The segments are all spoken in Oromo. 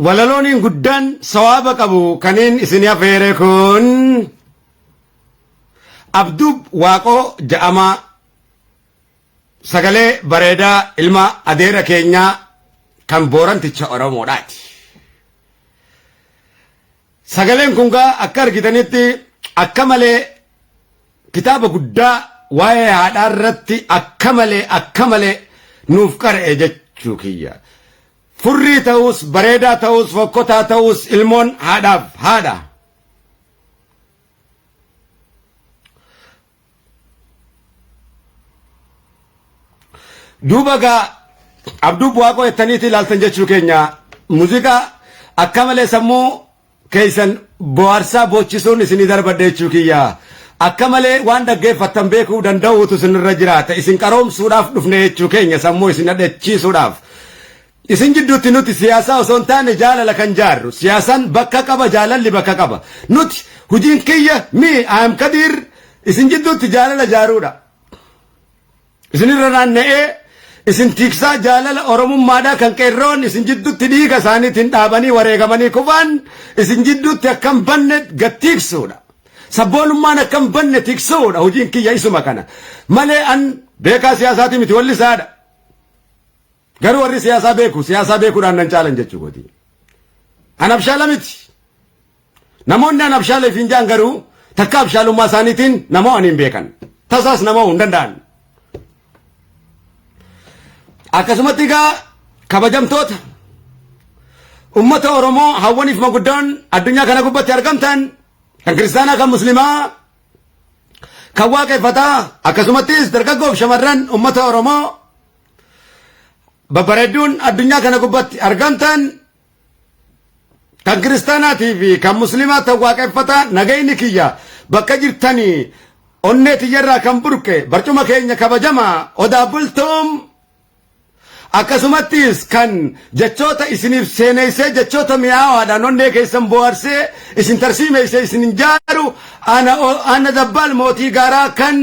walalooniin guddaan sawaaba qabu kaniin isin afeere kun Abduu Waaqoo ja'amaa sagalee bareedaa ilma adeera keenyaa kan Booranticha Oromoodhaati. Sagaleen kun gaa akka argitanitti akka malee kitaaba guddaa waa'ee haadhaa irratti akka malee nuuf qara'e jechuu kiyya. Furrii ta'us bareedaa ta'us fokkotaa ta'us ilmoon haadhaaf haadha. Duuba gaa Abduu Waaqoo jettaniiti ilaaltan jechuu keenya muuziqaa akka malee sammuu keessan bohaarsaa boochisuun isinii darbadde jechuu kiyya. Akka malee waan dhaggeeffattan beekuu danda'uutu isinirra jiraata. Isin qaroomsuudhaaf dhufne jechuu keenya sammuu isin dhadhachiisuudhaaf. Isin jidduutti nuti siyaasaa osoo hin taane jaalala kan jaarru. Siyaasaan bakka qaba, jaalalli bakka qaba. Nuti hujiin kiyya am Kadir isin jidduutti jaalala jaaruudha. Isinirra naanna'ee isin tiksaa jaalala Oromummaadhaa kan qeerroon isin jidduutti dhiiga isaaniitiin dhaabanii wareegamanii kufaan isin jidduutti akkam banne gattiiksuudha. Sabboonummaan akkam banne tiksuudha. Hujiin kiyya isuma kana. Malee an beekaa siyaasaati miti wallisaadha. Garuu warri siyaasaa beekuudhaan nan caalan jechuu gooti. An abshaala miti. Namoonni an abshaala ifiin jaan garuu takka abshaalummaa isaaniitiin namoo ani hin beekan. Tasaas namoo hin danda'an. Akkasumatti egaa kabajamtoota ummata Oromoo hawwaniif maguddoon addunyaa kana gubbatti argamtan kan kiristaanaa kan muslimaa kan waaqeffataa akkasumattis dargaggoof shamarran ummata Oromoo babbareedduun addunyaa kana gubbatti argamtan kan kiristaanaatii fi kan muslimaa ta'u waaqeffataa nagayni kiyya bakka jirtanii onnee tiyyarraa kan burqe barcuma keenya kabajamaa odaa bultoom akkasumattis kan jechoota isiniif seeneessee jechoota mi'aawaadhaan onnee keessan bohaarsee isin tarsiimeessee isin jaaru ana Dabbaal mootii gaaraa kan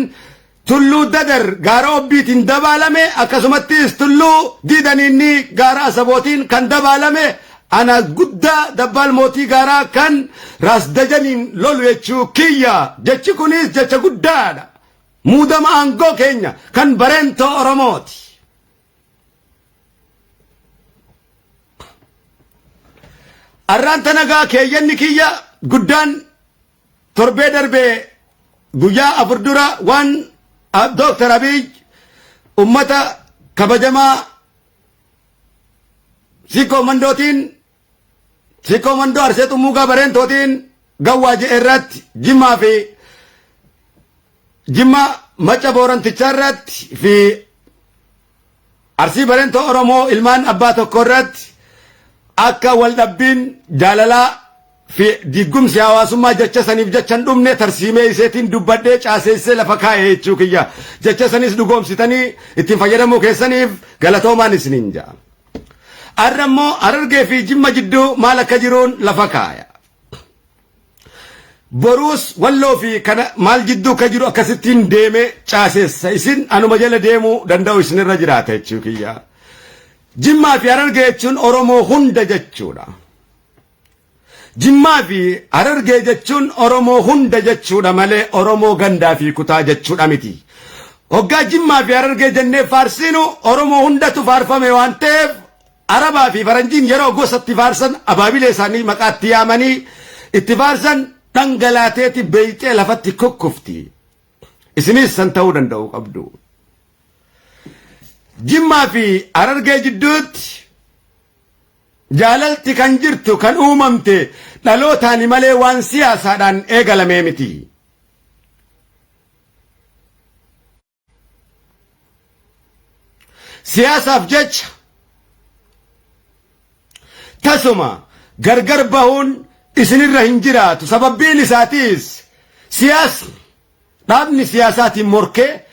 tulluu Dadar gaara obbiitiin dabaalame akkasumattis tulluu Diidaniinni gaara Asabootiin kan dabaalame ana guddaa Dabbaal mootii gaaraa kan Raas Dajaniin lolu jechuu kiyya. Jechi kunis jecha guddaadha. Muudama aangoo keenya kan bareentoo Oromooti. Arraan tanagaa keeyyanni kiyya guddaan torbee darbee guyyaa afur dura waan Dr. Abiy ummata kabajamaa Siikoo Mandoo Arsee Xummuugaa Bareentootiin gawwaa je'e irratti Jimma Macca Boorantichaa irratti fi Arsii Bareentoo Oromoo ilmaan abbaa tokko irratti akka waldhabbiin jaalalaa fi diggumsi hawaasummaa jecha saniif jechan dhumne tarsiimee iseetiin dubbadhee caaseessee lafa kaa'ee jechuu kiyya. Jecha sanis dhugoomsitanii ittiin fayyadamuu keessaniif galatoomaan isiniin ja'a. Arra immoo Harargee fi Jimma jidduu maal akka jiruun lafa kaaya. Boruus Walloo fi kana maal jidduu akka jiru akkasittiin deemee caaseessa. Isin anuma jala deemuu danda'u isinirra jiraata jechuu kiyya. Jimmaa fi Harargee jechuun Oromoo hunda jechuudha. Jimmaa fi Harargee jechuun Oromoo hunda jechuudha malee Oromoo gandaa fi kutaa jechuudha miti. Hoggaa Jimmaa fi Harargee jennee faarsinu Oromoo hundatu faarfame waan ta'eef Arabaa fi Faranjiin yeroo gosatti faarsan abaabilee isaanii maqaatti yaamanii itti faarsan dhangalaateeti beeyxee lafatti kukkufti. Isinis san ta'uu danda'u qabdu. Jimmaa fi Harargee jidduutti jaalalti kan jirtu kan uumamte dhalootaani malee waan siyaasaadhaan eegalamee miti. Siyaasaaf jecha tasuma gargar bahuun isinirra hin jiraatu. Sababbiin isaatiis dhaabni siyaasaatiin morkee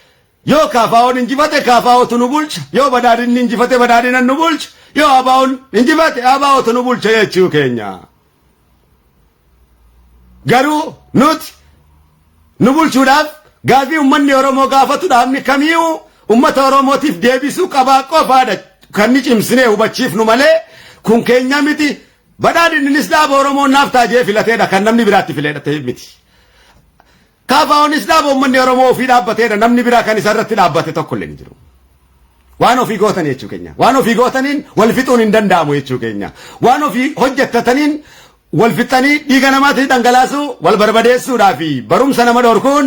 yoo kaafaa'oon injifate kaafaa'ootu nu bulcha, yoo badhaadhinni injifate badhaadhinan nu bulcha, yoo abaa'oon injifate abaa'ootu nu bulcha jechuu keenya. Garuu nuti nu bulchuudhaaf gaafii uummanni Oromoo gaafatu dhaabni kamiyyuu ummata Oromootiif deebisuu qabaa qofaadha kan ni cimsinee hubachiifnu malee kun keenya miti badhaadhinni dhaaba Oromoo naaf taajee filateedha kan namni biraatti fileedha miti. Kaafaa'oonis dhaaba uummanni Oromoo ofii dhaabbateedha namni biraa kan isarratti dhaabbate tokko illee ni jiru. Waan ofii gootan jechuu keenya. Waan ofii gootaniin wal fixuun hin danda'amu jechuu keenya. Waan ofii hojjettataniin wal fixanii dhiiga namaatti dhangalaasuu wal barbadeessuudhaa fi barumsa nama dhorkuun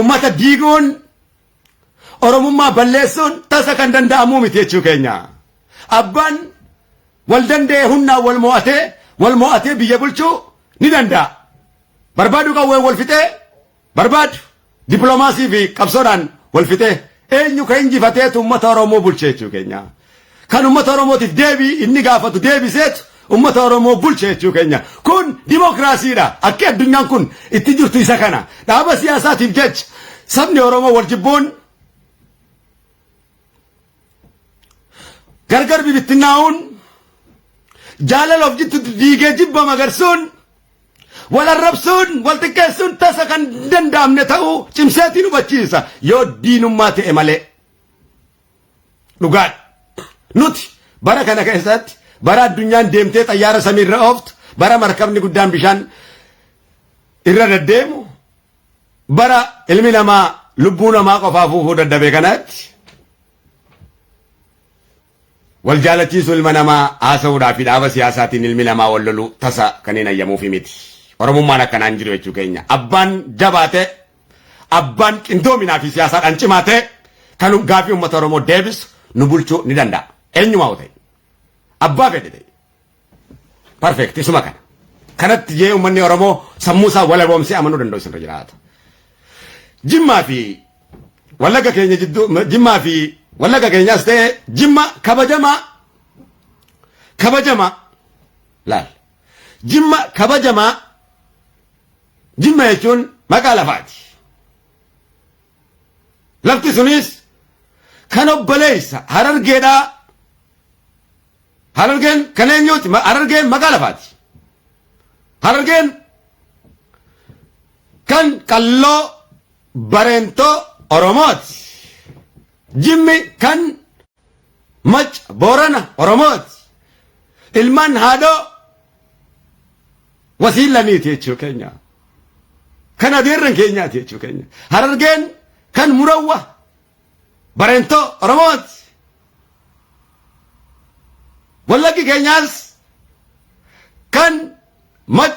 ummata diiguun Oromummaa balleessuun tasa kan danda'amu miti jechuu keenya. Abbaan wal danda'e humnaa wal mo'atee biyya bulchuu ni danda'a. Barbaadu qawwee wal fixee barbaadu dippiloomaasii fi qabsoodhaan wal fixee eenyu kan injifateetu ummata Oromoo bulche jechuu keenya. Kan ummata Oromootiif deebii inni gaafatu deebiseetu ummata Oromoo bulche jechuu keenya. Kun dimokiraasiidha. Akka addunyaan kun itti jirtu isa kana. Dhaaba siyaasaatiif jecha sabni Oromoo wal jibbuun gargar bibittinnaa'uun jaalala of jittu diigee jibba magarsuun wal arrabsuun wal xiqqeessuun tasa kan danda'amne ta'uu cimseetiin hubachiisa yoo diinummaa ta'e malee. Dhugaadha. Nuti bara kana keessatti bara addunyaan deemtee xayyaara samiirra ooftu bara markabni guddaan bishaan irra deddeemu bara ilmi namaa lubbuu namaa qofaa fuufuu dadhabe kanatti wal jaalachiisu ilma namaa haasa'uudhaa fi dhaaba siyaasaatiin ilmi namaa wal lolu tasa kan hin ayyamuufi miti. Oromummaan akkanaan jiru jechuu keenya. Abbaan jabaate, abbaan qindoominaa fi siyaasaadhaan cimaate kan gaafii uummata Oromoo deebisu nu bulchuu ni danda'a. Eenyumaa ta'e abbaa fedhe ta'e. Perfect isuma kana. Kanatti jee uummanni Oromoo sammuu isaa walaboomsee amanuu danda'u isinirra jiraata. Jimmaa fi Wallagga keenya jidduu Jimmaa fi Wallagga keenyaas ta'e Jimma kabajamaa laal. Jimma kabajamaa Jimma jechuun maqaa lafaati. Lafti sunis kan obboleessa Harargeedhaa. Harargeen kan eenyuuti? Harargeen maqaa lafaati. Harargeen kan qalloo bareentoo Oromooti. Jimmi kan mac Boorana Oromooti. Ilmaan haadhoo wasiilaniiti jechuu keenya. Kan adeerran keenyaati jechuu keenya. Harargeen kan murawwa bareentoo Oromooti. Wallaggi keenyaas kan mac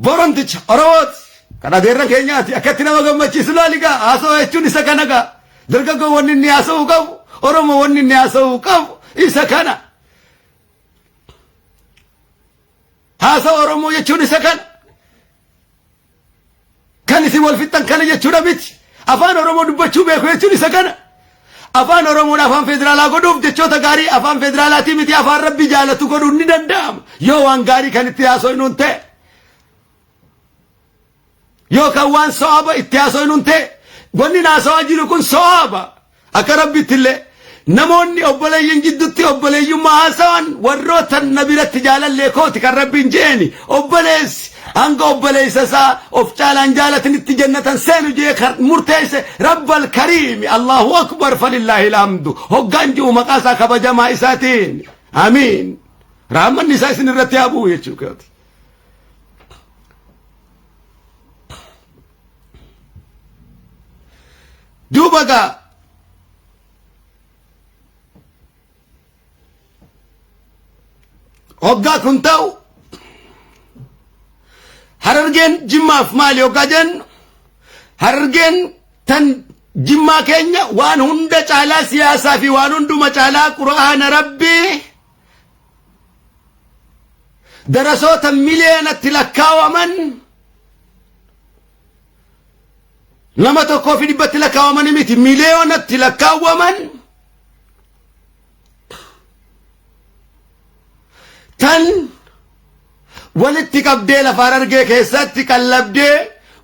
Booranticha Oromooti. Kan adeerran keenyaati. Akkatti nama gammachiisu laaligaa haasawaa jechuun isa kana gaa. Dargaggoo wanni inni haasa'uu qabu Oromoo wanni inni haasa'uu qabu isa kana. Haasawaa Oromoo jechuun isa kana. Kan isin wal fixxan kana jechuudha miti. Afaan Oromoo dubbachuu beeku jechuun isa kana. Afaan Oromoon afaan federaalaa godhuuf jechoota gaarii afaan federaalaatii miti afaan Rabbi jaalatu godhuun ni danda'ama. Yoo waan gaarii kan itti haasa'uun ta'e. Yoo kan waan so'aaba itti haasa'uun ta'e. Wanni haasawaa jiru kun so'aaba. Akka Rabbitti illee namoonni obboleeyyiin jidduutti obboleeyyummaa haasawan warroota na biratti jaalallee kooti kan Rabbiin jeeni obboleessi hanga obboleessa isaa of caalaan jaalatanitti jannatan seenu jee murteesse Rabbal Kariimi Allahu Akbar falillaahi alhamdu hoggaan ji'u maqaa isaa kabajamaa isaatiin amiin. Rahmanni isaa isin irratti haa bu'u jechuu kooti. Duuba gaa hoggaa kun ta'u Harargeen Jimmaaf maali hoggaa jennu Harargeen tan Jimmaa keenya waan hunda caalaa siyaasaa fi waan hunduma caalaa Qur'aana Rabbii darasoota miliyoonatti lakkaawaman nama tokkoo fi dhibbatti lakkaawaman miti miliyoonatti lakkaawaman tan walitti qabdee lafa Harargee keessatti qallabdee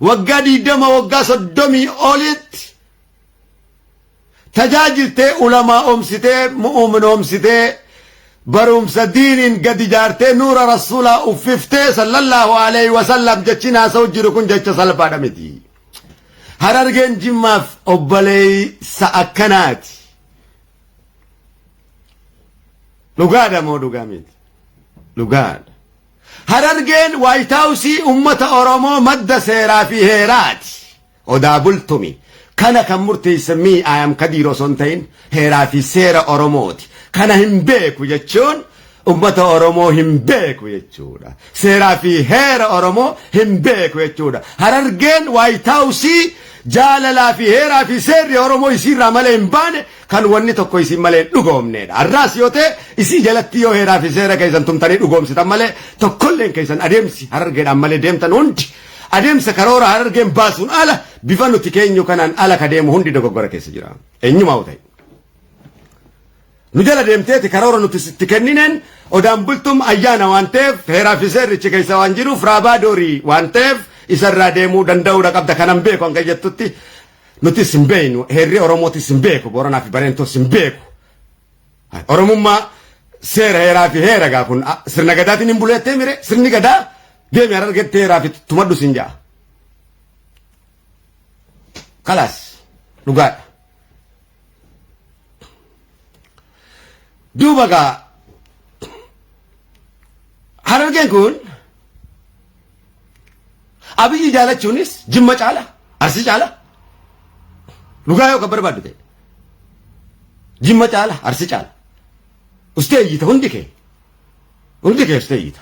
waggaa 20 waggaa 30 olitti tajaajiltee ulamaa omsitee mu'umin omsitee barumsa diiniin gadi jaartee nuura rasuulaa uffiftee sallallahu alaihi wasallam jechin haasa'u jiru kun jecha salphaadha miti. Harargeen Jimmaaf obboleessa akkanaati. Dhugaadha moo dhugaa miti? lugaan harargeen waayitaawusii ummata oromoo madda seeraa fi heeraati odaa bultumi kana kan murteessa mii ayam kadiiroo son ta'in heeraa fi seera oromooti kana hin beeku jechuun ummata oromoo hin beeku jechuudha seeraa fi heera oromoo hin beeku jechuudha harargeen waayitaawusii jaalalaa fi heeraa fi seerri oromoo isiirraa malee hin baane kan wanni tokko isin malee dhugoomneedha arraas yoo ta'e isii jalatti yoo heeraa fi seera keessan tumtanii dhugoomsitan malee tokkolleen keessan adeemsi harargeedhaan malee deemtan hundi adeemsa karoora harargeen baasuun ala bifa nuti keenyu kanaan ala ka deemu hundi dogoggora keessa jira eenyumaa ta'e nu jala deemteeti karoora nuti sitti kennineen odaan bultum ayyaana waan ta'eef heeraa fi seerrichi keessa waan jiruuf raabaa doorii waan ta'eef isarraa deemuu danda'uudha qabda kanan beeku hanga jettutti nuti sin beeynu heerri oromooti sin beeku booranaa fi bareentoo sin beeku oromummaa seera heeraa fi heera gaa kun sirna gadaatiin hin buleettee mire sirni gadaa deemi harargetti heeraa fi tumadhu sin ja'a kalaas dhugaadha duuba gaa harargeen kun abiyyi jaalachuunis jimma caala arsi caala dhugaa yoo kan barbaaddu ta'e jimma caala arsi caala ustee iyyita hundi kee ustee iyyita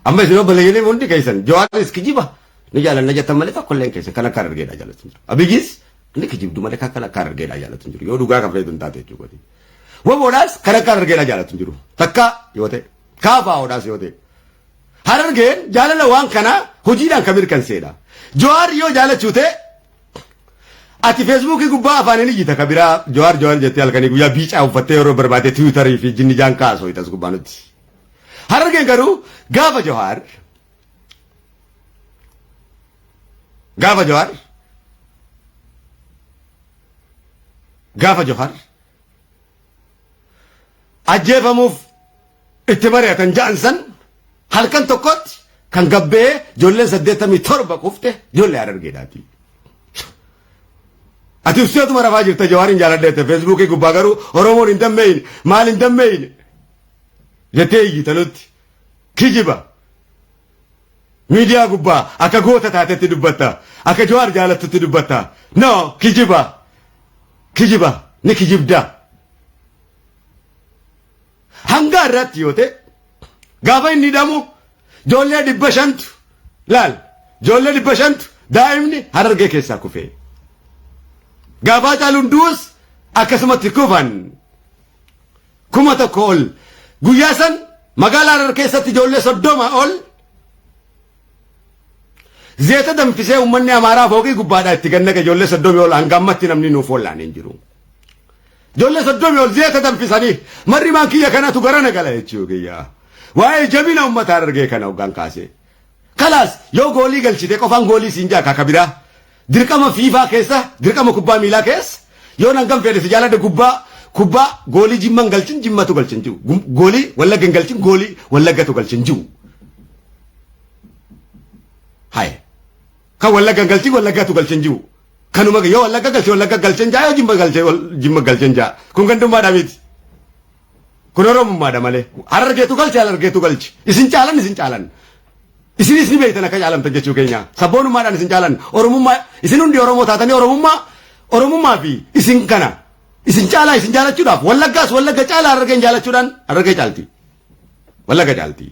amma isin obboleeyyiin hundi keessan jawaaris kijiba ni jaalanna jettan malee tokkolleen keessan kan akka harargeedhaa jaalatu hin jiru abiyyis inni kijibdu malee kan akka harargeedhaa jaalatu hin jiru yoo dhugaa kan fayyadu hin taate jechuudha waboodhaas kan akka harargeedhaa jaalatu hin jiru takka yoo ta'e kaafaa'oodhaas yoo ta'e harargeen jaalala waan kana hojiidhaan kan mirkanseedha jawaar yoo jaalachuu ta'e ati feesbuukii gubbaa afaaniin iyyita kabiraa jawaar jettee halkanii guyyaa biicaa uffattee yeroo barbaade tiwiitarii fi jinni jaan kaasoo itas gubbaa nutti harargeen garuu gaafa jawaar ajjeefamuuf itti mari'atan ja'an san halkan tokkotti kan gabbee ijoolleen 87 qufte ijoollee harargeedhaati. Ati ufseetuma rafaa jirta jawaariin jaaladheette feesbuukii gubbaa garuu oromoon hin dammeeyne maal hin dammeeyne jettee iyyita nutti kijiba miidiyaa gubbaa akka goota taatetti dubbatta akka jawaar jaalattutti dubbatta no kijiba ni kijibda hanga irratti yoo ta'e gaafa inni hidhamu ijoollee 500 laal ijoollee 500 daa'imni harargee keessaa kufee gaafa caaluun duus akkasumatti kufan 1,000 ol guyyaa san magaalaa Harar keessatti ijoollee 30 ol zeeta danfisee uummanni amaaraa fooqii gubbaadhaa itti gannaqa ijoollee 30 ol hanga ammatti namni nuuf ollaan hin jiru ijoollee 30 ol zeeta danfisanii marri maan kiyya kanatu garana gala jechuudha waa'ee jabina uummata Harargee kana hoggaan kaase kalaas yoo goolii galchite qofaan goolii siin jaa kabiraa dirqama fiifaa keessa dirqama kubbaa miilaa keessa yoo nangam fedhe si jaalladhe kubbaa goolii jimman galchin jimmatu galchin jiru goolii wallaggan galchin goolii wallaggatu galchin jiru hay kan wallaggan galchin wallaggatu galchin jiru kanuma yoo wallagga galche wallagga galchin jaa yoo jimma galchin jaa kun gandummaadha miti kun oromummaadha malee harargeetu galche isin caalan isinis ni beektan akka caalamtan jechuu keenya sabboonummaadhaan isin caalan oromummaa isin hundi oromoo taatanii oromummaa fi isin kana isin caalaa isin jaalachuudhaaf wallaggaas wallagga caalaa harargeen jaalachuudhaan harargee caalti wallagga caalti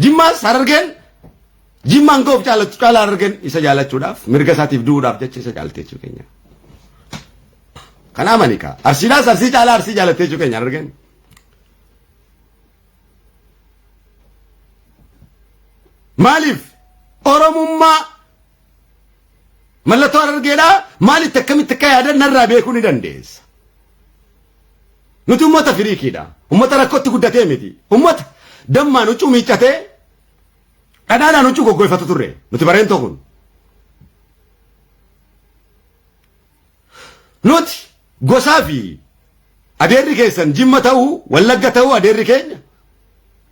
jimmaas harargeen jimmaan goof caalaa harargeen isa jaalachuudhaaf mirga isaatiif du'uudhaaf jecha isa caalti jechuu keenya kana amanika arsiidhaas arsii caalaa arsii jaalatte jechuu keenya harargeen maaliif oromummaa mallattoo harargeedhaa maalitti akkamitti akka yaadan narraa beekuu ni dandeessa nuti ummata firiikiidha ummata rakkootti guddatee miti ummata dammaan huccuu miiccatee dhadhaadhaan huccuu goggoifatu turre nuti bareentoo kun nuti gosaa fi adeerri keessan jimma ta'uu wallagga ta'uu adeerri keenya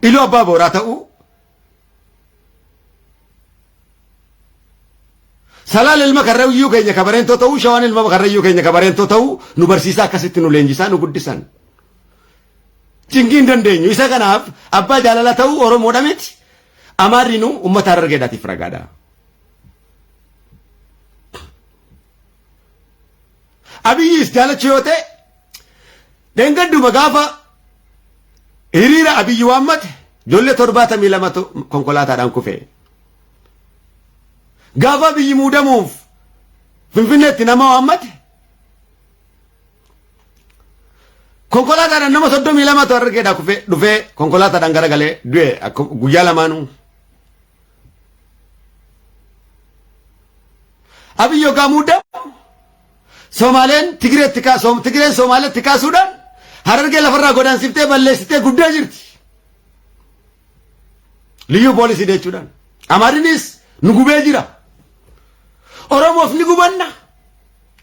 iluu abbaa booraa ta'uu salaal ilma karrayyuu keenya kabareentoo ta'uu shawaan ilma karrayyuu keenya kabareentoo ta'uu nu barsiisaa akkasitti nu leenjisaa nu guddisan Cingin dandeenyu isa kanaaf abbaa jaalala ta'uu Oromoodha miti. Amaarriinu uummata Harargeedhaatiif ragaadha. Abiyyis jaalachi yoo ta'e deengadduma gaafa hiriira Abiyyi waammate ijoollee 72 konkolaataadhaan kufee. Gaafa Abiyyi muudamuuf Finfinneetti nama waammate konkolaataadhaan nama 32 Harargeedhaa kufee dhufee konkolaataadhaan garagalee du'e guyyaa lamaanuu. Abiyyi yookaan muudamu Somaaleen Tigreen Somaaleetti kaasuudhaan Harargee lafarraa godaansiftee balleessitee guddaa jirti. Liyyuu poolisii jechuudhaan. Amaarinis nu gubee jira. Oromoof ni gubanna.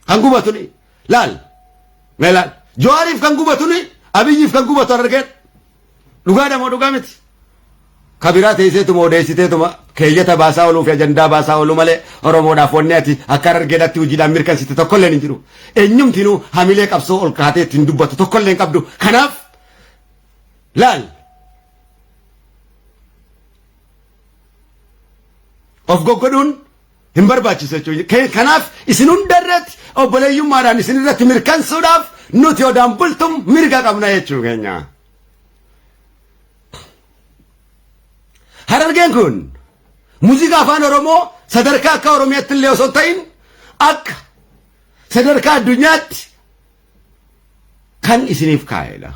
Kan gubatu ni laal. Meelaal. Jawaariif kan gubatu ni Abiyyiif kan gubatu Harargeen. Dhugaadha moo dhugaa miti? Kabiraa teesseetuma odeessiteetuma keeyyata baasaa ooluu fi ajandaa baasaa ooluu malee Oromoodhaaf wanni ati akka Harargeedhaatti hojiidhaan mirkansite tokkolleen hin jiru. Eenyumtinuu hamilee qabsoo ol kaatee ittiin dubbatu tokkolleen qabdu. Kanaaf laal. Of goggodhuun hin barbaachisu jechuudha. Kanaaf isin hundarratti obboleeyyummaadhaan isin irratti mirkansuudhaaf nuti odaan bultum mirga qabna jechuu keenya. Harargeen kun muuziqaa afaan Oromoo sadarkaa akka Oromiyaatti illee osoo ta'in akka sadarkaa addunyaatti kan isiniif kaa'edha.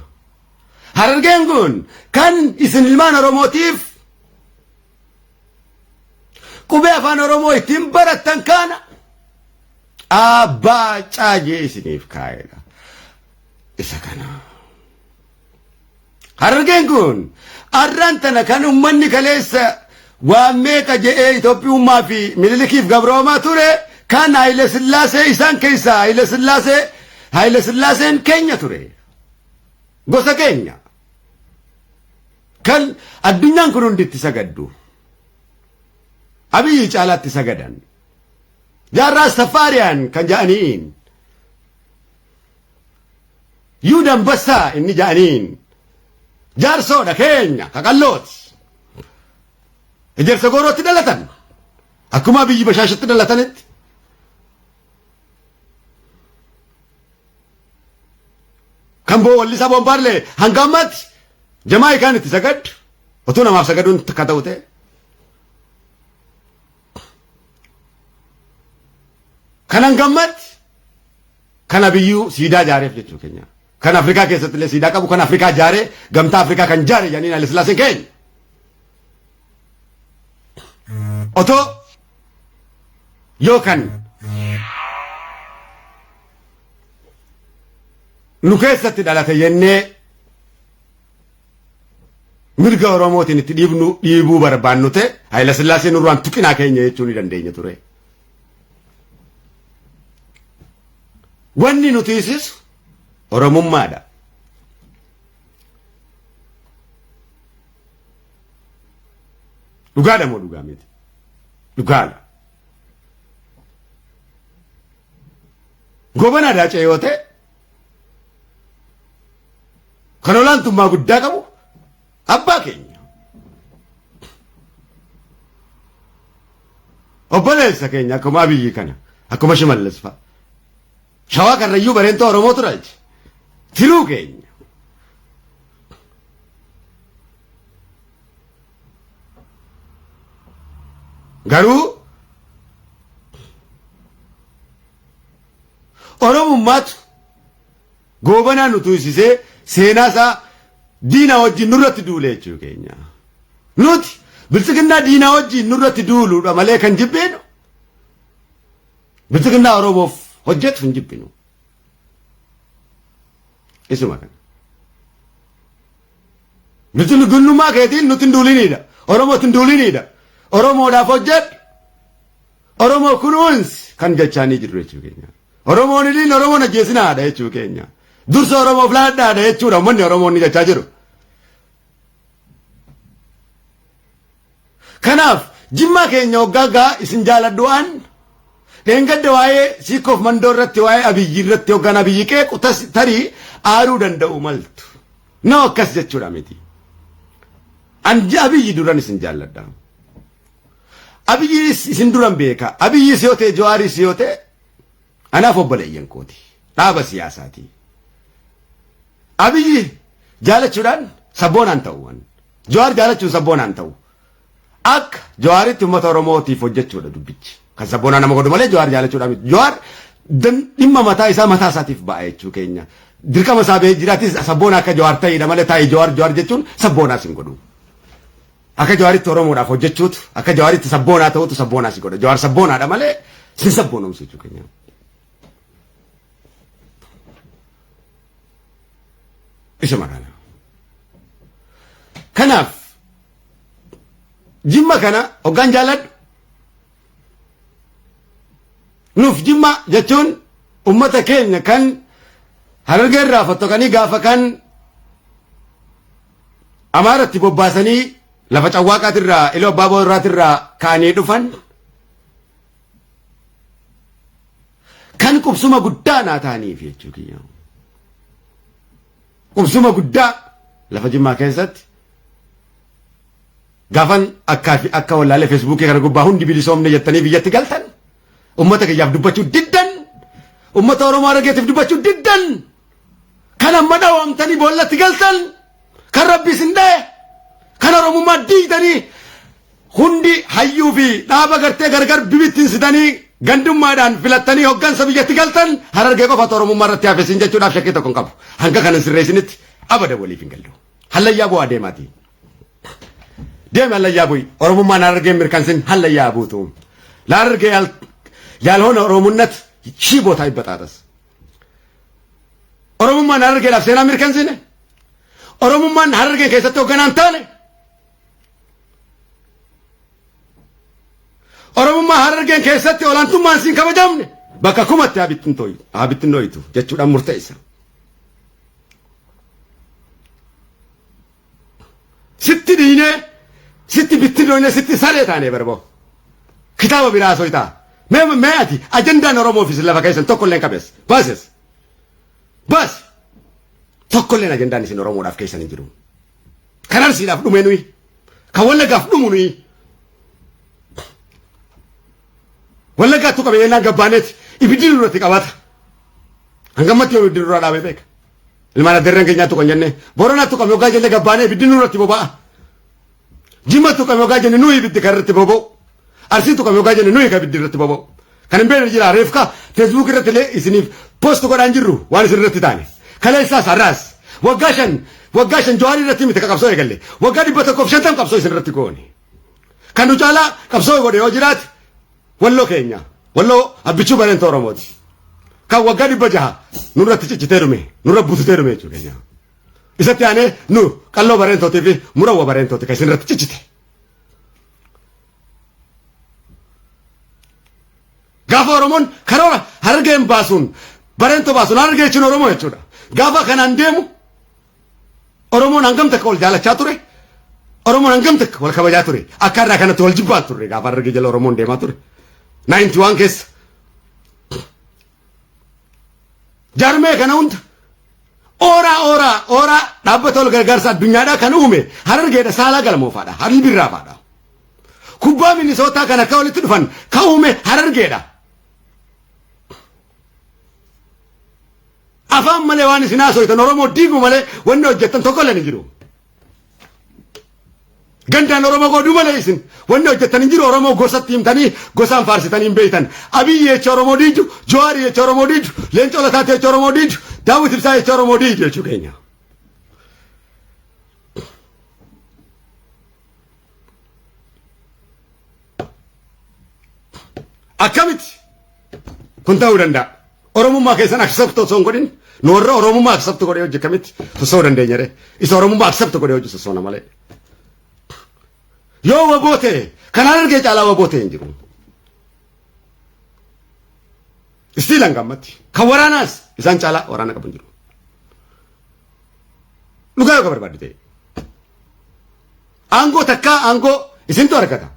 Harargeen kun kan isin ilmaan Oromootiif qubee afaan Oromoo ittiin barattan kana abbaa caajee isiniif kaa'edha. Isa kana. Harargeen kun arraan tana kan ummanni kaleessa waan meeqa je'ee Itoophiyummaa fi Minilikiif gabroomaa ture kan Haile Sillaasee isaan keessaa Haile Sillaaseen keenya ture. Gosa keenya. Kan addunyaan kun hunditti sagaddu. Abiyyi caalaatti sagadan. Jaarraas Safaariyaan kan ja'aniin. Yuudan Bassaa inni ja'aniin. Jaarsoodha keenya kaqallooti. Ejersa goorootti dhalatan. Akkuma Abiyyi Bashaashitti dhalatanitti. Kan Wallisaa Boombaarlee hanga ammaatti Jamaayikaan itti sagaddu. Otoo namaaf sagaduun akka ta'u ta'e. Kan hanga ammaatti kan Abiyyuu siidaa ijaareef jechuu keenya. Kan Afrikaa keessatti illee siidaa qabu kan Afrikaa ijaaree gamtaa Afrikaa kan ijaare jedhanii Haile Sillaaseen keenya. Otoo yookaan nu keessatti dhalate jennee mirga Oromootiin itti dhiibuu barbaannu ta'e Haile Sillaaseen nurraan tuqinaa keenya jechuu ni dandeenya ture. Wanni nuti isisu Oromummaadha. Dhugaadha moo dhugaa miti? Dhugaadha. Goobana Daacee yoo ta'e kan olaantummaa guddaa qabu abbaa keenya. Obboleessa keenya akkuma Abiyyi kana akkuma Shimallis fa'a. Shawaa Karrayyuu Bareentoo Oromoo tura jechi. Tiruu keenya. Garuu Oromummaatu goobanaa nu tuusisee seenaa isaa diina wajjin nurratti duule jechuu keenya. Nuti bilchiginnaa diina wajjin nurratti duuluudha malee kan jibbeenu bilchiginnaa Oromoof hojjetu hin jibbinu. Isuma kana. Bilchiginnummaa keetiin nuti hin duulinidha. Oromootti hin duulinidha. Oromoodhaaf hojjedhu. Oromoo kunuunsi kan jechaanii jiru jechuu keenya. Oromoon iliin Oromoon ajjeesinaadha jechuu keenya. Dursa Oromoof laadhaadha jechuudha uummanni Oromoon ni jechaa jiru. Kanaaf jimmaa keenya hoggaa isin jaaladhu'aan dheengadda waa'ee siikoof mandoo irratti waa'ee Abiyyi irratti hoggaan Abiyyi qeequ tarii aaruu danda'u maltu. No akkas jechuudha miti. Anja Abiyyi duran isin jaalladha. Abiyyi isin duran beeka. Abiyyi yoo ta'e Jawaaris yoo ta'e anaaf obboleeyyan kooti. Dhaaba siyaasaati. Abiyyi jaalachuudhaan sabboonaan ta'uwan. Jawaar jaalachuun sabboonaan ta'u. Akka Jawaaritti uummata Oromootiif hojjechuudha dubbichi. Kan sabboonaan nama godhu malee Jawaar jaalachuudha miti. Jawaar dhimma mataa isaatiif ba'a jechuu keenya. Dirqama isaa ba'ee jiraatis sabboona akka Jawaar ta'edha malee taa'ee Jawaar jechuun sabboonaas hin godhu. Akka Jawaaritti Oromoodhaaf hojjechuutu akka Jawaaritti sabboonaa ta'utu sabboonaas godha. Jawaar sabboonaadha malee sin sabboonumsu jechuu keenya. Isa makaana. Kanaaf Jimma kana hoggaan jaalladhu. Nuuf Jimma jechuun ummata keenya kan Harargee irraa fottokanii gaafa kan Amaaratti bobbaasanii lafa Cawwaaqaatirraa Iluu Abbaa Booraatirraa kaanii dhufan kan qubsuma guddaa naa ta'aniif jechuu kiyya. Qubsuma guddaa lafa Jimmaa keessatti gaafan akka wallaalee Feesbuukii kana gubbaa hundi bilisoomne jettanii biyyatti galtan ummata kiyyaaf dubbachuu diddan ummata Oromoo Harargeetiif dubbachuu diddan kan amma dhaawamtanii boollatti galtan kan Rabbi sin dhaye kan Oromummaa diigdanii hundi hayyuu fi dhaaba gartee gargar bibittinsitanii gandummaadhaan filattanii hoggansa biyyatti galtan Harargee qofatu Oromummaa irratti hafesin jechuudhaaf shakkii tokko hin qabu. Hanga kanan sirreessinitti abada waliif hin gallu. Hallayyaa bu'aa deemaati. Deema hallayyaa bu'i. Oromummaan Harargeen mirkansin hallayyaa buutu. Harargee ያልሆነ ኦሮሞነት ሺህ ቦታ ይበጣጠስ ኦሮሞማን ሀረርጌ ላፍ ሴና ሚርከንሲነ ኦሮሞማን ሀረርጌ ከሰተ ወገናንታነ ኦሮሞማ ሀረርጌን ከሰተ ኦላንቱማን ሲን ከበጃምነ በቃ ኩመት አብትንቶይቱ ጀቹዳን ሙርተይሳ ስቲ ዲኔ ስቲ ብትዶነ ስቲ ሰሬታኔ በርቦ ክታበ ቢራሶይታ Meati agenda Oromoo fi lafa keessan tokko illee qabees baases baas tokko illee agendaan isin Oromoodhaaf keessan hin jiru. Kan Arsiidhaaf dhume nuyi kan Wallaggaaf dhumu nuyi Wallaggaattu qabe yennaan gabbaaneeti ibiddi duratti qabata. Hangammatti yoo ibiddi duraa dhaabee beeka. Ilmaan addeerreen keenyaattu kan jenne Booranaattu qabe yookaan jenne gabbaanee ibiddi duratti boba'a. Jimmattu qabe yookaan jenne nuyi ibiddi kan irratti boba'u. Arsiitu qabe yookaan jenne nuyi kan ibiddi irratti boba'u. Kan hin beekne jira reefka Facebook irratti illee isiniif post godhaan jirru waan isin irratti taane. Kaleessaas har'aas waggaa shan Jawaar irratti miti qabsoo eegalle waggaa 150 qabsoo isin irratti goone. Kan nu caalaa qabsoo godhe yoo jiraate walloo keenya walloo abbichuu bareenta Oromooti. Kan waggaa 600 nurratti ciccitee dhume nurra bututee dhume jechuudha keenya. Isatti aanee nu qalloo bareentootii fi murawwa bareentooti kan isin irratti ciccite. Gaafa Oromoon karoora Harargeen baasuun bareentoo baasuun Harargee jechuun Oromoo jechuudha. Gaafa kanaan deemu Oromoon hangam takka wal jaalachaa ture. Oromoon hangam takka wal kabajaa ture. Akka irraa kanatti wal jibbaa ture gaafa Harargee jala Oromoon deemaa ture. 91 keessa. Jaarmee kana hunda ooraa dhaabbata wal gargaarsa addunyaadhaa kan uume Harargeedha saalaa galmoofaadha. Harri birraafaadha. Kubbaa Minisootaa kan akka walitti dhufan kan uume Harargeedha. Afaan malee waan isin haasoftan Oromoo diigu malee wanni hojjettan tokko illee hin jiru. Gandaan Oromoo godhuu malee isin wanni hojjettan hin jiru. Oromoo gosatti himtanii gosaan faarsitanii hin beektan. Abiyyi jecha Oromoo diiju, Jawaar jecha Oromoo diiju, Leencoo Lataa jecha Oromoo diiju, Daawit Ibsaa jecha Oromoo diiju jechuu keenya. Akkamiti kun ta'uu danda'a. Oromummaa keessan accept osoo hin godhin nu warra Oromummaa accept godhee hojii akkamitti osoo dandeenya ree isa Oromummaa accept godhee hojii osoo malee. Yoo waboote kan Harargee caalaa waboote hin jiru. Istiilan gammatti kan waraanaas isaan caalaa waraana qabu hin jiru. Dhugaa yoo barbaadde ta'e. Aangoo takkaa aangoo isintu argata.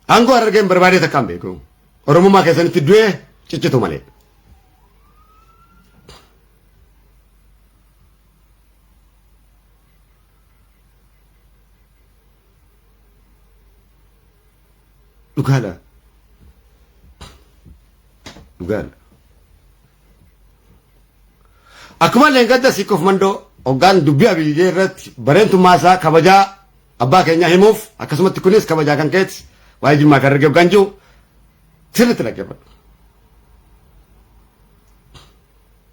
Aangoo Harargeen barbaadee takkaan beeku. Oromummaa keessanitti du'ee ciccitu malee. dhugaadha. Dhugaadha. Akkuma leengadda sikkoof mandoo hoggaan dubbii abiyyee irratti bareentummaa isaa kabajaa abbaa keenyaa himuuf akkasumatti kunis kabajaa kan keetti waa'ee Jimmaa kan arge hoggaan jiru sirriitti dhaggeeffadhu.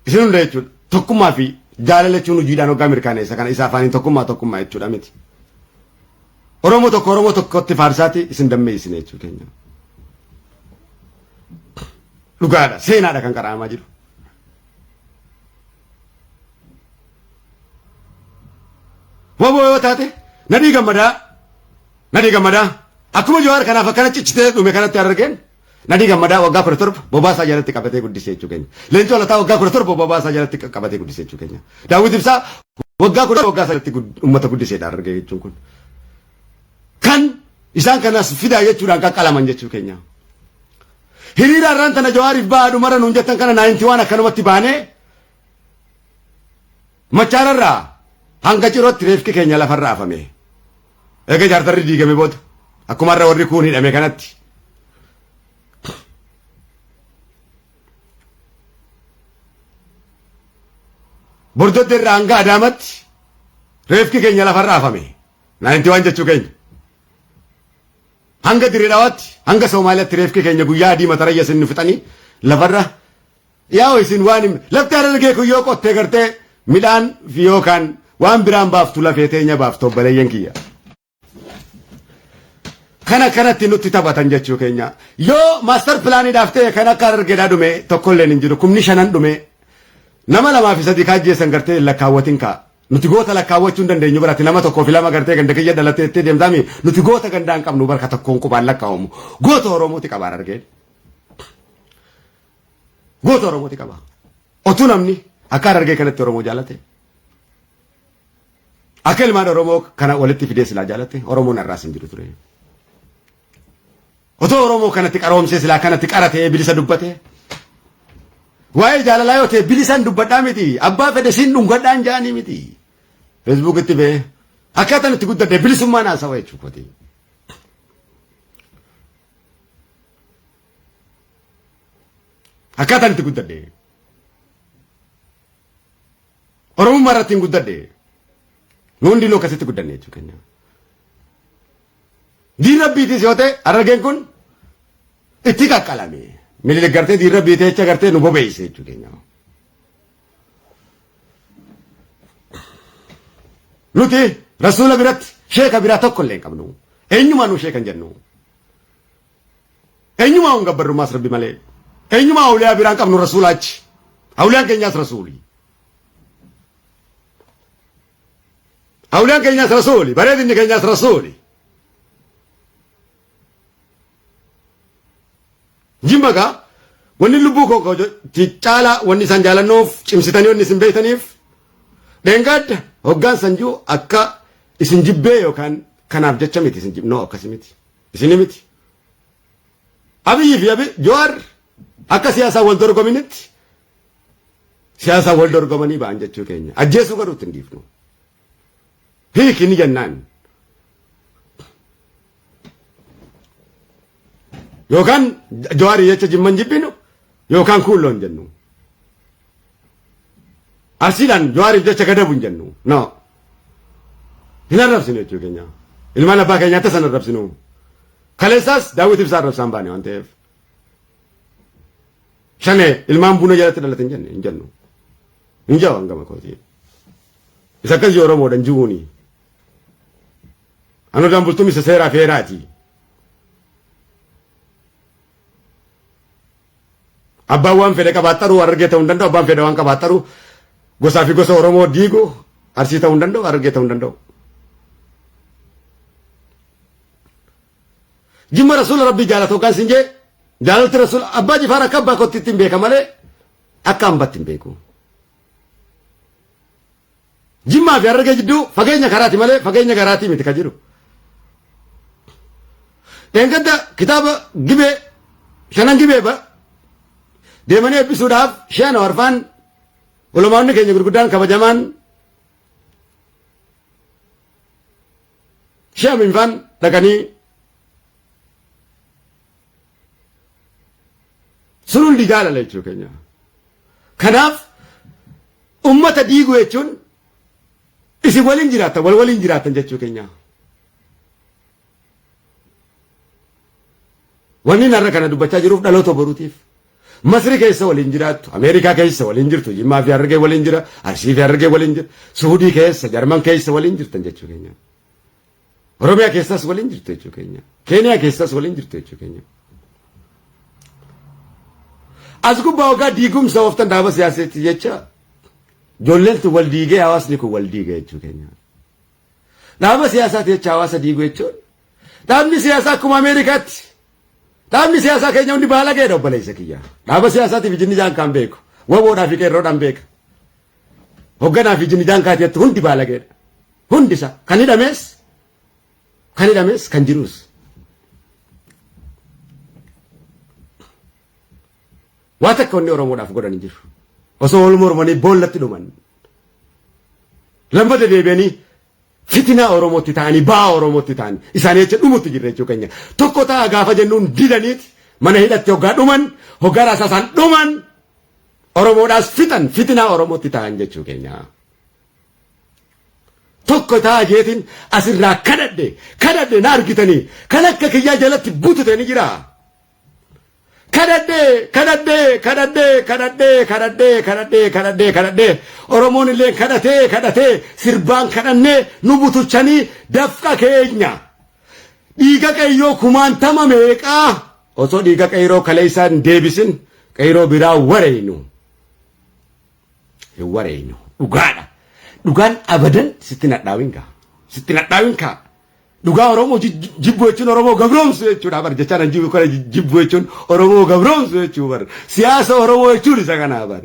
Isin hunda jechuudha tokkummaa fi jaalala jechuun hojiidhaan hoggaa mirkaneessa kana isa afaaniin tokkummaa jechuudha miti. Oromoo tokkotti faarsaati isin dammeessine jechuu keenya. Dhugaadha seenaadha kan qaraamaa jiru. Waboo yoo taate nadii gammadaa akkuma Jawaar kanaaf akkana ciccitee dhume kanatti argeen nadii gammadaa waggaa 17 bobaasaa jalatti qabatee guddisee jechuu keenya. Leencoo Lataa waggaa 17 bobaasaa jalatti qabatee guddisee jechuu keenya. Daawit Ibsaa waggaa 10 waggaa jalatti uummata guddiseedha argee jechuun kun. Kan isaan kanas fidaa jechuudhaan qaqqalaman jechuu keenya. Hiriira irraan tana Jawaariif baadhu mara nuun jettan kana 91 akkanumatti baanee machaararraa hanga cirootti reefki keenya lafarraa afame. Egaa jaartarri diigame booda akkuma irra warri kuun hidhame kanatti. Bordodde irraa hanga Adaamatti reefki keenya lafarraa afame. 91 jechuu keenya. Hanga Dirreedhawaatti hanga Somaaliyaatti reefki keenya guyyaa adii matarayya isin fixanii lafarra yaa isin waan lafti Harargee kun yoo qottee gartee midhaan fi yookaan waan biraan baaftu lafee teenya baaftu obboleeyyan kiyya. Kana kanatti nutti taphatan jechuu keenya. Yoo maaster pilaaniidhaaf ta'e kan akka Harargeedhaa dhume tokkollee hin jiru. Kumni 5 dhume nama 2 fi 3 kaajjeessan gartee lakkaawwatiin kaa. Nuti goota lakkaawwachuu hin dandeenyu biratti nama tokkoo fi 2 gartee ganda kiyya dhalatee itti deemtaami nuti goota gandaan qabnu barka tokkoon qubaan lakkaawamu. Goota Oromooti qaba Harargeen. Goota Oromooti qaba. Otuu namni akka Harargee kanatti Oromoo jaalate. Akka ilmaan Oromoo kana walitti fidee silaa jaalate Oromoon irraas hin jiru ture. Otoo Oromoo kanatti qaroomsee silaa kanatti qaratee bilisa dubbate. Waa'ee jaalalaa yoo ta'e bilisan dubbadhaa miti. Abbaa fedhe siin dhungadhaan jaanii miti. Facebook itti bee akkaataan itti guddadhe bilisummaan haasawa jechuudha. Akkaataan itti guddadhe. Oromummaa irratti hin guddadhe. Nuun diinoo akkasitti guddanne jechuudha keenya. Diin rabbiitis yoo ta'e Harargeen kun itti qaqqalame. Mililik gartee diin rabbii jecha gartee nu bobeeyse jechuudha keenya. Nuti rasuula biratti sheeka biraa tokko illee hin qabnu. Eenyumaa nu sheekan jennu. Eenyumaa hun gabbarrummaas rabbi malee. Eenyumaa awliyaa biraan qabnu rasuulaachi. Awliyaan keenyaas rasuuli. Awliyaan keenyaas rasuuli. Bareedinni keenyaas rasuuli. Jimmagaa wanni lubbuu koo caalaa wanni isaan jaalannuuf cimsitanii wanni isin beektaniif dheengaadda hoggaan sanjuu akka isin jibbee yookaan kanaaf jecha miti isin jibnoo akkasi miti isini miti. Abiyyi fi Jawaar akka siyaasaa wal dorgominitti siyaasaa wal dorgomanii ba'an jechuu keenya ajjeesuu garuu ittiin dhiifnu. Hiiki ni jennaan. Yookaan Jawaarii jecha Jimman jibbinu yookaan kuulloon jennu. Arsiidhaan Jawaariif jecha gadabu hin jennu. No. Hin arrabsinu jechuu keenya. Ilmaan abbaa keenyaatti san arrabsinu. Kaleessaas Daawit Ibsaa arrabsaan baane waan ta'eef. Shanee ilmaan buna jalatti dhalate hin jennu. Hin jawa hangama kooti. Isa akkas Oromoodhaan jibuuni. Anodaan bultuun isa seeraa feeraati. Abbaan waan fedhe qabaaxxaru Harargee ta'uu hin danda'u. Abbaan fedhe waan qabaaxxaru gosaa fi gosa Oromoo diigu Arsii ta'uu hin danda'u. Harargee ta'uu hin danda'u. Jimma rasuula rabbii jaalatu hoggaan siin jee jaalalti rasuula abbaa Jifaar akka abbaa kootti ittiin beeka malee akka hambatti hin beeku. Jimmaa fi Harargee jidduu fageenya karaati malee fageenya garaatii miti ka jiru. Dheengadda kitaaba gibee shanan gibee deemanii eebbisuudhaaf Sheek Warfaan ulamoonni keenya gurguddaan kabajamaan Sheek Minfaan dhaqanii Sun hundi jaalala jechuu keenya. Kanaaf ummata diiguu jechuun isin waliin jiraattan waliin jiraattan jechuu keenya. Wanni narra kana dubbachaa jiruuf dhaloota boruutiif. Masri keessa waliin jiraattu, Ameerikaa keessa waliin jirtu, Jimmaa fi Harargee waliin jira, Arsii fi Harargee waliin jira, Suudii keessa, Jarman keessa waliin jirtan jechuu keenya. Oromiyaa keessas waliin jirtu jechuu keenya. Keeniyaa keessas waliin jirtu jechuu keenya. As gubbaa waggaa diigumsa ooftan dhaaba siyaasaatti jecha ijoolleen wal diigee hawaasni kun wal diiga jechuu keenya. Dhaaba siyaasaatti jecha hawaasa diiguu jechuun dhaabni siyaasaa akkuma Ameerikaatti dhaabni siyaasaa keenya hundi baala ga'eedha obboleessa kiyya. Dhaaba siyaasaatiif jinni jaan kan beeku. Waboodhaa fi qeerroodhaan beeka. Hogganaa fi jinni jaan kaatiitti hundi baala ga'eedha. Hundi isaa kan hidhames kan jirus. Waa takka wanni Oromoodhaaf godhan hin jiru. Osoo wal mormanii boollatti dhuman. Lammata deebi'anii fitina Oromootti ta'anii baa Oromootti ta'anii isaanii jecha dhumutti jirre jechuu keenya. Tokko ta'a gaafa jennuun didaniiti mana hidhatti hoggaa dhuman hoggaa rasaasaan dhuman Oromoodhaas fitina Oromootti ta'an jechuu keenya. Tokko ta'a jeetiin asirraa kadhadhe na argitanii kan akka kiyyaa jalatti butute ni jira. Kadhadhe Oromoon illee kadhatee sirbaan kadhannee nu butuchanii dafqa keenya dhiiga qayyoo kumaantama meeqaa osoo dhiiga qayyoo kale isaan deebisin qayyoo biraa wareynu dhugaadha. Dhugaan abadan sitti nadhaawin kaa dhugaa Oromoo jibbu jechuun Oromoo gabroomsu jechuudha bar jechaan jibbu jechuun Oromoo gabroomsu jechuu bar siyaasa Oromoo jechuun isa kanaa bar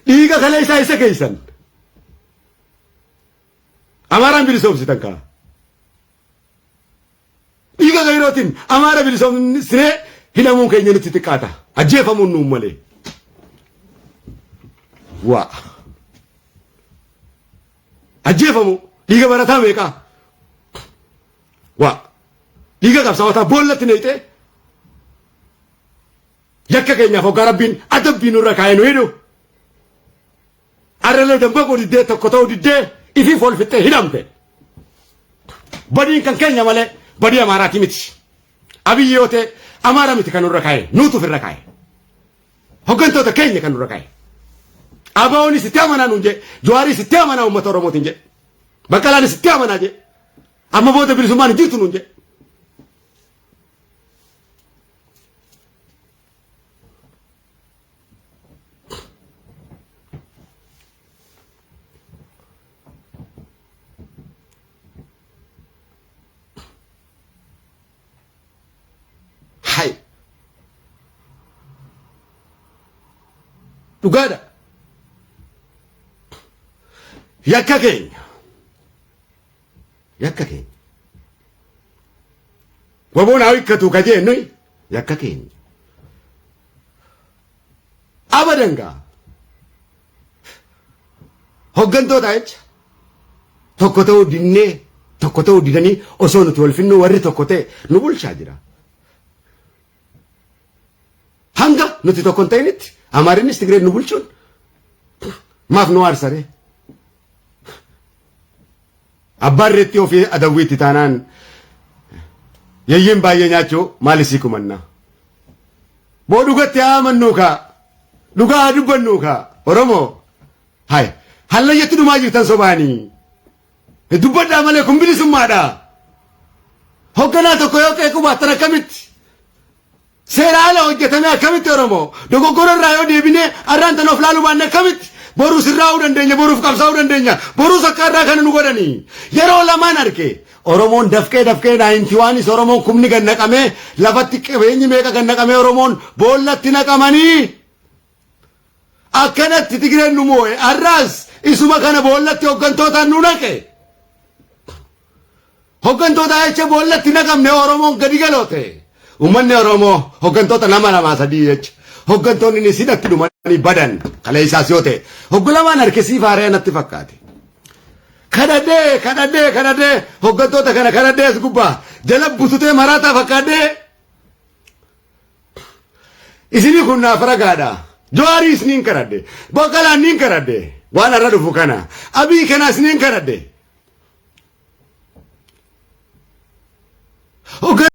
dhiiga kale isa keeysan Amaaraan bilisoomsitan kaa dhiiga qayrootiin Amaara bilisoomsine hidhamuun keenya nutti xiqqaata ajjeefamuun nuun malee waa ajjeefamu dhiiga barataa meeqaa waa dhiiga qabsaa'otaa boollatti neeyxee yakka keenyaaf hoggaa rabbiin adabbii nurra kaa'ee nu hidhu arralee dambaqoo diddee tokko ta'uu diddee ifiif ol fixxee hidhamte badiin kan keenya malee badii Amaaraati miti Abiyyi yoo ta'e Amaara miti kan nurra kaa'e nuutuuf irra kaa'e hoggantoota keenya kan nurra kaa'e Abaawoni sitti amanaa nuun jee Jawaarii sitti amanaa uummata Oromootiin jee Baqqalaan sitti amanaa jee amma booda bilisummaan jirtu nuun jee hay dhugaadha yakka keenya waboon haa hikkatu ka jeennu yakka keenya abadan gaa hoggantoota jecha tokko ta'uu dinnee tokko ta'uu didanii osoo nuti wal finnu warri tokko ta'e nu bulchaa jira hanga nuti tokko hin ta'initti Amaarinis Tigreen nu bulchuun maaf nu aarsaree abbaan reetti ofii adawwiitti taanaan yayyin baay'ee nyaachuu maalisii kumannaa boo dhugatti haa amannuu kaa dhugaa haa dubbannuu kaa Oromoo hay hallayyatti dhumaa jirtan sobaanii dubbadhaa malee kun bilisummaadha hogganaa tokko yoo qeequ baattan akkamitti seera ala hojjetame akkamitti Oromoo dogoggora irraa yoo deebinee arraan tan of laaluu baanne akkamitti boruu sirraa'uu dandeenya boruuf qabsaa'uu dandeenya boruu sakkaarraa kana nu godhanii yeroo lamaan arge Oromoon dafqee 91 Oromoon kumni gad naqamee lafatti qabeenyi meeqa gad naqamee Oromoon boollatti naqamanii akkanatti Tigreen nu moo'e arraas isuma kana boollatti hoggantootaan nu naqe hoggantoota jecha boollatti naqamne Oromoon gadi galoote ummanni Oromoo hoggantoota 2 jecha hoggantoonni ni sidatti dhumanii badan kale isaas yoo ta'e hoggolamaan harkisii faaree natti fakkaate kadhadhee hoggantoota kana kadhadhee as gubbaa jala bututee maraataa fakkaadhee isini kun naaf ragaadha Jawaari isiniin karadhe Baqqalaa niin karadhe waan irra dhufu kana Abii kana isiniin karadhe